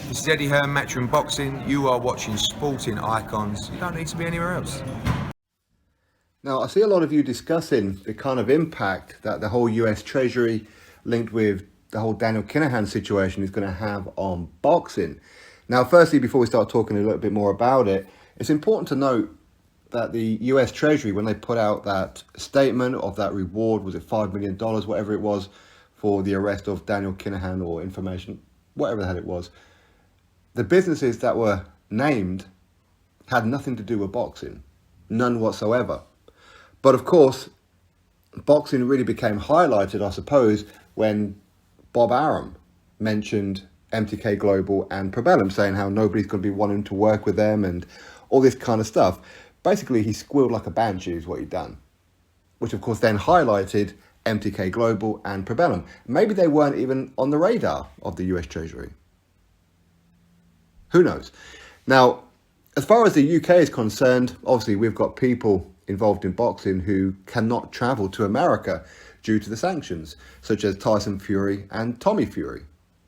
This is Eddie Hearn, Matchroom Boxing. You are watching Sporting Icons. You don't need to be anywhere else. Now, I see a lot of you discussing the kind of impact that the whole US Treasury linked with the whole Daniel Kinahan situation is going to have on boxing. Now, firstly, before we start talking a little bit more about it, it's important to note that the US Treasury, when they put out that statement of that reward, was it $5 million, whatever it was, for the arrest of Daniel Kinahan or information, whatever the hell it was, the businesses that were named had nothing to do with boxing, none whatsoever. But of course, boxing really became highlighted, I suppose, when Bob Arum mentioned MTK Global and Probellum, saying how nobody's going to be wanting to work with them and all this kind of stuff. Basically, he squealed like a banshee is what he'd done, which of course then highlighted MTK Global and Probellum. Maybe they weren't even on the radar of the US Treasury. Who knows? Now, as far as the UK is concerned, obviously we've got people involved in boxing who cannot travel to America due to the sanctions, such as Tyson Fury and Tommy Fury.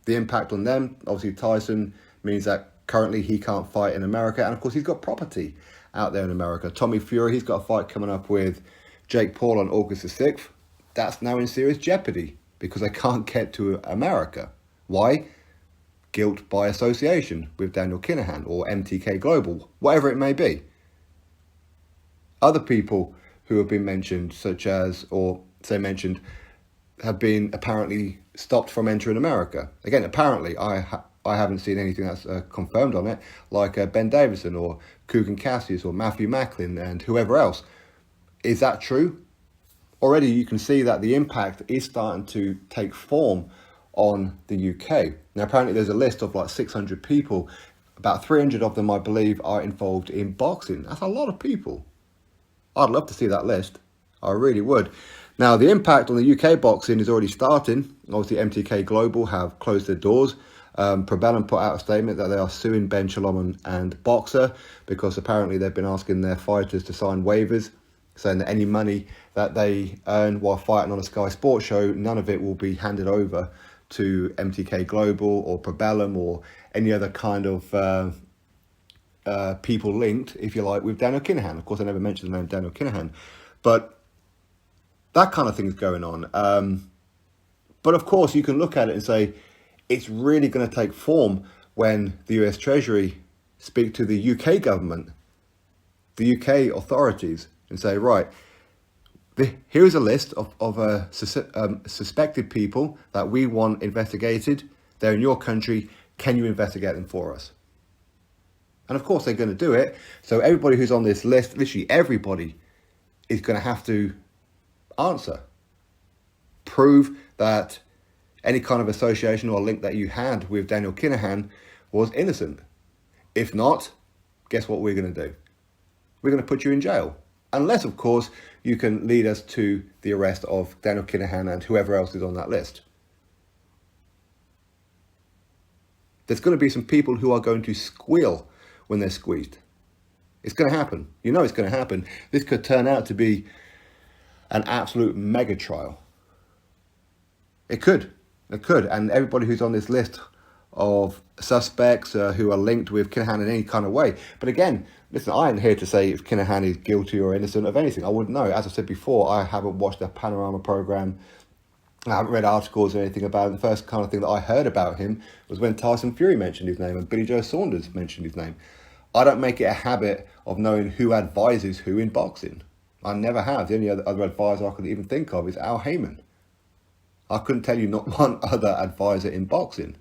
The impact on them, obviously Tyson means that currently he can't fight in America, and of course he's got property out there in America. Tommy Fury, he's got a fight coming up with Jake Paul on August the 6th. That's now in serious jeopardy because they can't get to America. Why? Guilt by association with Daniel Kinahan or MTK Global, whatever it may be. Other people who have been mentioned, such as, or say mentioned, have been apparently stopped from entering America. Again, apparently, I haven't seen anything that's confirmed on it, like Ben Davison or Kugan Cassius or Matthew Macklin and whoever else. Is that true? Already you can see that the impact is starting to take form on the UK. Now, apparently there's a list of like 600 people. About 300 of them, I believe, are involved in boxing. That's a lot of people. I'd love to see that list. I really would. Now, the impact on the UK boxing is already starting. Obviously, MTK Global have closed their doors. Probellum put out a statement that they are suing Ben Shalom and Boxer because apparently they've been asking their fighters to sign waivers, saying that any money that they earn while fighting on a Sky Sports show, none of it will be handed over to MTK Global or Probellum or any other kind of people linked, if you like, with Daniel Kinahan. Of course, I never mentioned the name Daniel Kinahan, but that kind of thing's going on. But of course, you can look at it and say it's really going to take form when the US Treasury speak to the UK government, the UK authorities, and say, right, here's a list of suspected people that we want investigated. They're in your country. Can you investigate them for us? And of course, they're going to do it. So everybody who's on this list, literally everybody, is going to have to answer. Prove that any kind of association or link that you had with Daniel Kinahan was innocent. If not, guess what we're going to do? We're going to put you in jail. Unless, of course, you can lead us to the arrest of Daniel Kinahan and whoever else is on that list. There's going to be some people who are going to squeal when they're squeezed. It's going to happen. You know it's going to happen. This could turn out to be an absolute mega trial. It could. It could. And everybody who's on this list of suspects who are linked with Kinahan in any kind of way. But again, listen, I ain't here to say if Kinahan is guilty or innocent of anything. I wouldn't know. As I said before, I haven't watched a Panorama program. I haven't read articles or anything about him. The first kind of thing that I heard about him was when Tyson Fury mentioned his name and Billy Joe Saunders mentioned his name. I don't make it a habit of knowing who advises who in boxing. I never have. The only other advisor I could even think of is Al Heyman. I couldn't tell you not one other advisor in boxing.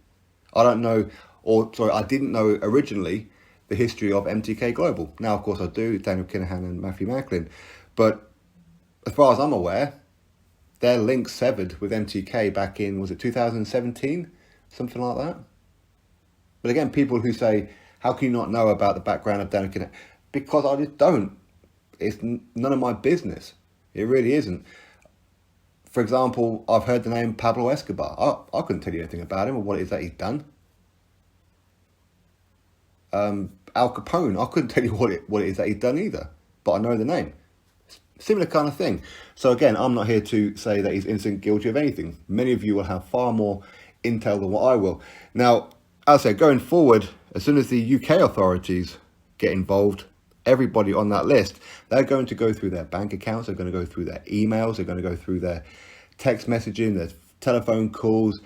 I don't know, I didn't know originally the history of MTK Global. Now, of course, I do, Daniel Kinahan and Matthew Macklin. But as far as I'm aware, their link severed with MTK back in, was it 2017? Something like that. But again, people who say, how can you not know about the background of Daniel Kinahan? Because I just don't. It's none of my business. It really isn't. For example, I've heard the name Pablo Escobar. I couldn't tell you anything about him or what it is that he's done. Al Capone, I couldn't tell you what it is that he's done either, but I know the name. Similar kind of thing. So again, I'm not here to say that he's innocent, guilty of anything. Many of you will have far more intel than what I will. Now, as I said, going forward, as soon as the UK authorities get involved, everybody on that list, they're going to go through their bank accounts, they're going to go through their emails, they're going to go through their text messaging, their telephone calls,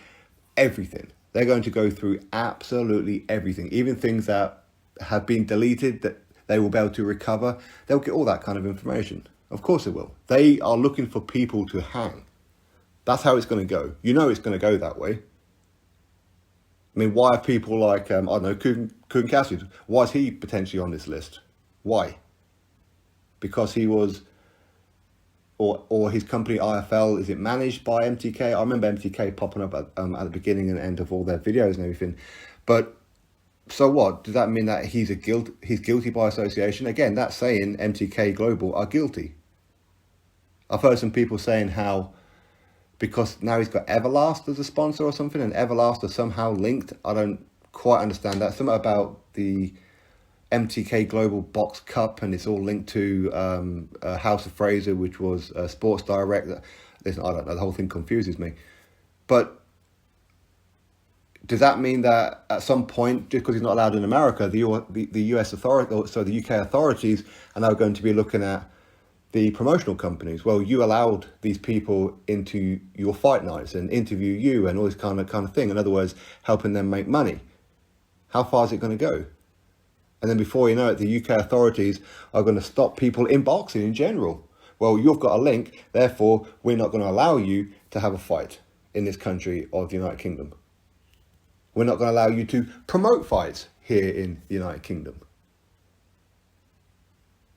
everything. They're going to go through absolutely everything, even things that have been deleted that they will be able to recover. They'll get all that kind of information. Of course they will. They are looking for people to hang. That's how it's going to go. You know it's going to go that way. I mean, why are people like, I don't know, Kuhn Cassidy, why is he potentially on this list? Why? Because he was, or his company IFL, is it managed by MTK? I remember MTK popping up at the beginning and end of all their videos and everything. But so what? Does that mean that he's guilty by association? Again, that's saying MTK Global are guilty. I've heard some people saying how, because now he's got Everlast as a sponsor or something, and Everlast are somehow linked. I don't quite understand that. Something about the MTK Global Box Cup, and it's all linked to House of Fraser, which was Sports Direct. Listen, I don't know, the whole thing confuses me. But does that mean that at some point, just because he's not allowed in America, the US authority, so the UK authorities are now going to be looking at the promotional companies? Well, you allowed these people into your fight nights and interview you and all this kind of thing. In other words, helping them make money. How far is it going to go? And then before you know it, the UK authorities are going to stop people in boxing in general. Well, you've got a link, therefore we're not going to allow you to have a fight in this country of the United Kingdom. We're not going to allow you to promote fights here in the United Kingdom.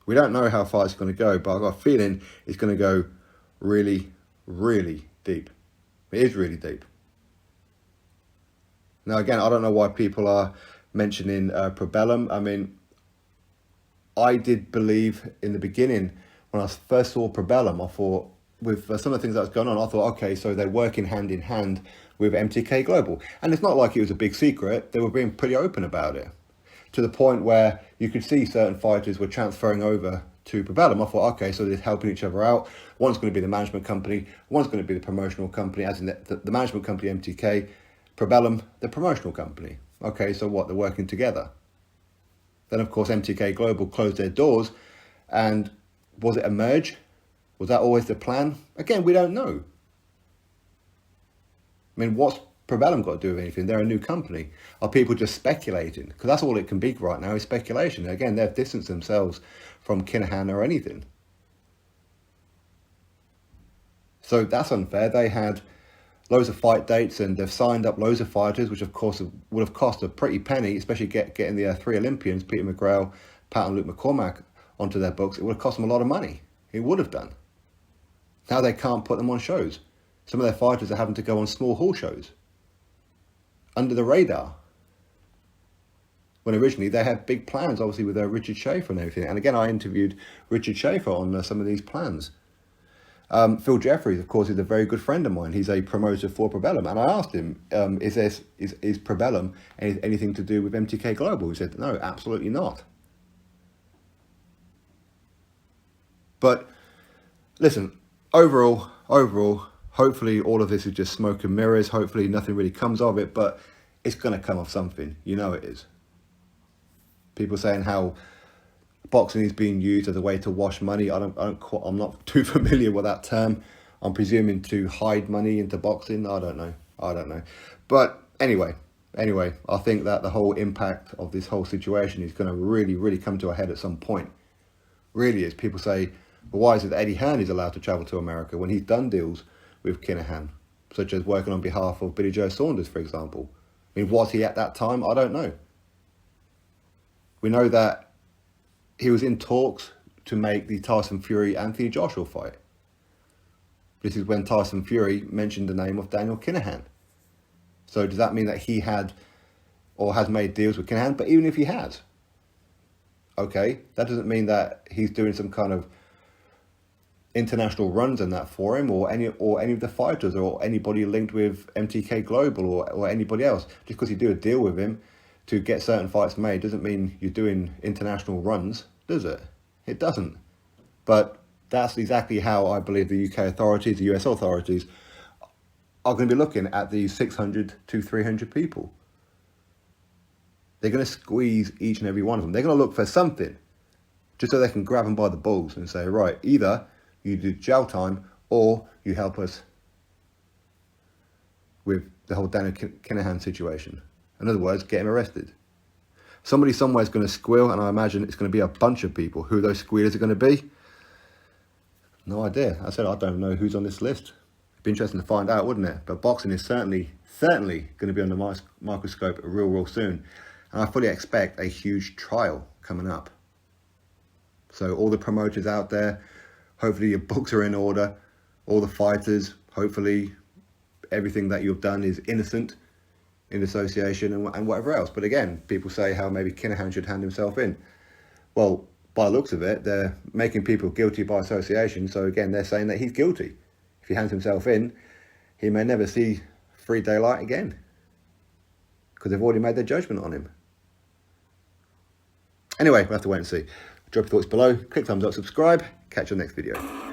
We don't know how far it's going to go, but I've got a feeling it's going to go really, really deep. It is really deep. Now, again, I don't know why people are mentioning Probellum. I mean, I did believe in the beginning, when I first saw Probellum, I thought, with some of the things that was going on, I thought, okay, so they're working hand in hand with MTK Global. And it's not like it was a big secret. They were being pretty open about it, to the point where you could see certain fighters were transferring over to Probellum. I thought, okay, so they're helping each other out. One's going to be the management company, one's going to be the promotional company, as in the management company MTK, Probellum, the promotional company. Okay, so what, they're working together. Then, of course, MTK Global closed their doors, and was it a merge? Was that always the plan? Again, we don't know. I mean, what's Probellum got to do with anything? They're a new company. Are people just speculating? Because that's all it can be right now, is speculation. Again, they've distanced themselves from Kinahan or anything. So that's unfair. They had loads of fight dates and they've signed up loads of fighters, which of course would have cost a pretty penny, especially getting the three Olympians, Peter McGrail, Pat and Luke McCormack, onto their books. It would have cost them a lot of money. It would have done. Now they can't put them on shows. Some of their fighters are having to go on small hall shows, under the radar. When originally they had big plans, obviously with Richard Schaefer and everything. And again, I interviewed Richard Schaefer on some of these plans. Phil Jeffries, of course, is a very good friend of mine. He's a promoter for Probellum. And I asked him, is Probellum anything to do with MTK Global? He said, no, absolutely not. But listen, overall, hopefully all of this is just smoke and mirrors. Hopefully nothing really comes of it, but it's going to come of something. You know it is. People saying how boxing is being used as a way to wash money. I'm not too familiar with that term. I'm presuming to hide money into boxing. I don't know. But anyway, I think that the whole impact of this whole situation is going to really, really come to a head at some point. Really is. People say, well, why is it that Eddie Hearn is allowed to travel to America when he's done deals with Kinahan, such as working on behalf of Billy Joe Saunders, for example? I mean, was he at that time? I don't know. We know that he was in talks to make the Tyson Fury Anthony Joshua fight. This is when Tyson Fury mentioned the name of Daniel Kinahan. So does that mean that he had or has made deals with Kinahan? But even if he has, okay, that doesn't mean that he's doing some kind of international runs in that for him, or any of the fighters, or anybody linked with MTK Global, or anybody else. Just because you do a deal with him to get certain fights made doesn't mean you're doing international runs, does it? It doesn't. But that's exactly how I believe the UK authorities, the US authorities, are going to be looking at these 600 to 300 people. They're going to squeeze each and every one of them. They're going to look for something, just so they can grab them by the balls and say, right, either you do jail time or you help us with the whole Daniel Kinahan situation. In other words, get him arrested. Somebody somewhere is going to squeal, and I imagine it's going to be a bunch of people. Who those squealers are going to be? No idea. I said I don't know who's on this list. It'd be interesting to find out, wouldn't it? But boxing is certainly going to be on the microscope real soon. And I fully expect a huge trial coming up. So all the promoters out there, hopefully your books are in order. All the fighters, hopefully everything that you've done is innocent in association and whatever else. But again, people say how maybe Kinahan should hand himself in. Well, by the looks of it, they're making people guilty by association. So again, they're saying that he's guilty. If he hands himself in, he may never see free daylight again, because they've already made their judgment on him. Anyway, we'll have to wait and see. Drop your thoughts below, click thumbs up, subscribe. Catch you on the next video.